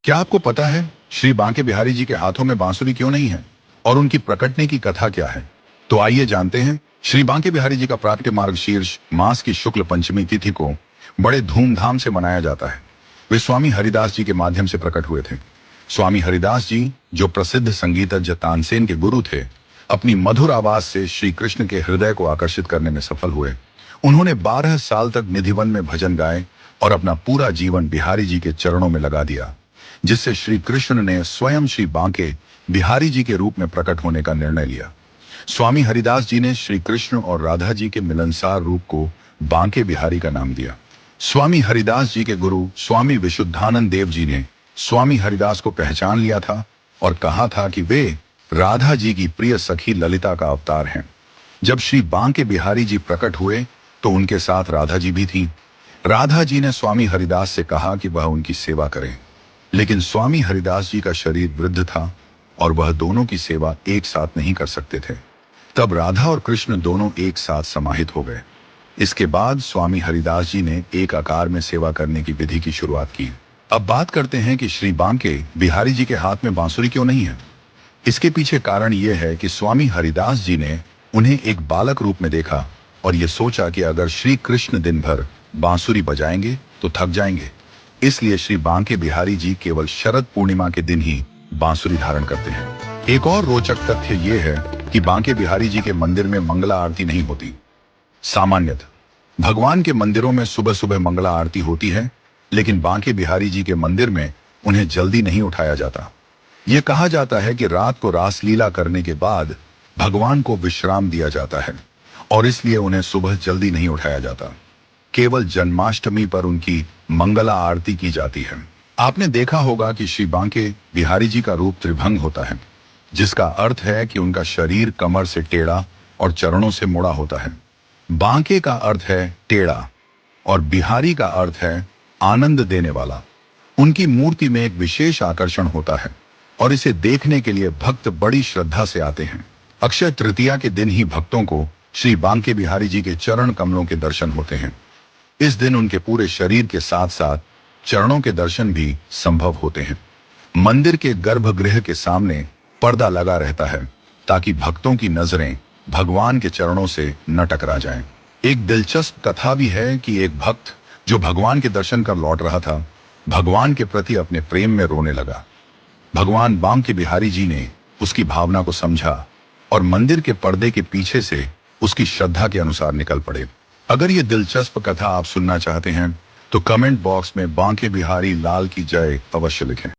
क्या आपको पता है श्री बांके बिहारी जी के हाथों में बांसुरी क्यों नहीं है और उनकी प्रकटने की कथा क्या है? तो आइए जानते हैं। श्री बांके बिहारी जी का प्राकट्य मार्गशीर्ष मास की शुक्ल पंचमी तिथि को बड़े धूमधाम से मनाया जाता है। वे स्वामी हरिदास जी के माध्यम से प्रकट हुए थे। स्वामी हरिदास जी, जो प्रसिद्ध संगीतज्ञ तानसेन के गुरु थे, अपनी मधुर आवाज से श्री कृष्ण के हृदय को आकर्षित करने में सफल हुए। उन्होंने 12 साल तक निधिवन में भजन गाए और अपना पूरा जीवन बिहारी जी के चरणों में लगा दिया, जिससे श्री कृष्ण ने स्वयं श्री बांके बिहारी जी के रूप में प्रकट होने का निर्णय लिया। स्वामी हरिदास जी ने श्री कृष्ण और राधा जी के मिलनसार रूप को बांके बिहारी का नाम दिया। स्वामी हरिदास जी के गुरु स्वामी विशुद्धानंद देव जी ने स्वामी हरिदास को पहचान लिया था और कहा था कि वे राधा जी की प्रिय सखी ललिता का अवतार हैं। जब श्री बांके बिहारी जी प्रकट हुए तो उनके साथ राधा जी भी थी। राधा जी ने स्वामी हरिदास से कहा कि वह उनकी सेवा करें, लेकिन स्वामी हरिदास जी का शरीर वृद्ध था और वह दोनों की सेवा एक साथ नहीं कर सकते थे। तब राधा और कृष्ण दोनों एक साथ समाहित हो गए। इसके बाद स्वामी हरिदास जी ने एक आकार में सेवा करने की विधि की शुरुआत की। अब बात करते हैं कि श्री बांके बिहारी जी के हाथ में बांसुरी क्यों नहीं है। इसके पीछे कारण यह है कि स्वामी हरिदास जी ने उन्हें एक बालक रूप में देखा और ये सोचा कि अगर श्री कृष्ण दिन भर बांसुरी बजाएंगे तो थक जाएंगे। इसलिए श्री बांके बिहारी जी केवल शरद पूर्णिमा के दिन ही बांसुरी धारण करते हैं। एक और रोचक तथ्य यह है कि बांके बिहारी जी के मंदिर में मंगला आरती नहीं होती। सामान्यतः भगवान के मंदिरों में सुबह सुबह मंगला आरती होती है, लेकिन बांके बिहारी जी के मंदिर में उन्हें जल्दी नहीं उठाया जाता। यह कहा जाता है कि रात को रासलीला करने के बाद भगवान को विश्राम दिया जाता है और इसलिए उन्हें सुबह जल्दी नहीं उठाया जाता। केवल जन्माष्टमी पर उनकी मंगला आरती की जाती है। आपने देखा होगा कि श्री बांके बिहारी जी का रूप त्रिभंग होता है, जिसका अर्थ है कि उनका शरीर कमर से टेढ़ा और चरणों से मुड़ा होता है। बांके का अर्थ है टेढ़ा और बिहारी का अर्थ है आनंद देने वाला। उनकी मूर्ति में एक विशेष आकर्षण होता है और इसे देखने के लिए भक्त बड़ी श्रद्धा से आते हैं। अक्षय तृतीया के दिन ही भक्तों को श्री बांके बिहारी जी के चरण कमलों के दर्शन होते हैं। इस दिन उनके पूरे शरीर के साथ साथ चरणों के दर्शन भी संभव होते हैं। मंदिर के गर्भगृह के सामने पर्दा लगा रहता है ताकि भक्तों की नजरें भगवान के चरणों से न टकरा जाएं। एक दिलचस्प कथा भी है कि एक भक्त जो भगवान के दर्शन कर लौट रहा था, भगवान के प्रति अपने प्रेम में रोने लगा। भगवान बांके बिहारी जी ने उसकी भावना को समझा और मंदिर के पर्दे के पीछे से उसकी श्रद्धा के अनुसार निकल पड़े। अगर ये दिलचस्प कथा आप सुनना चाहते हैं तो कमेंट बॉक्स में बांके बिहारी लाल की जय अवश्य लिखें।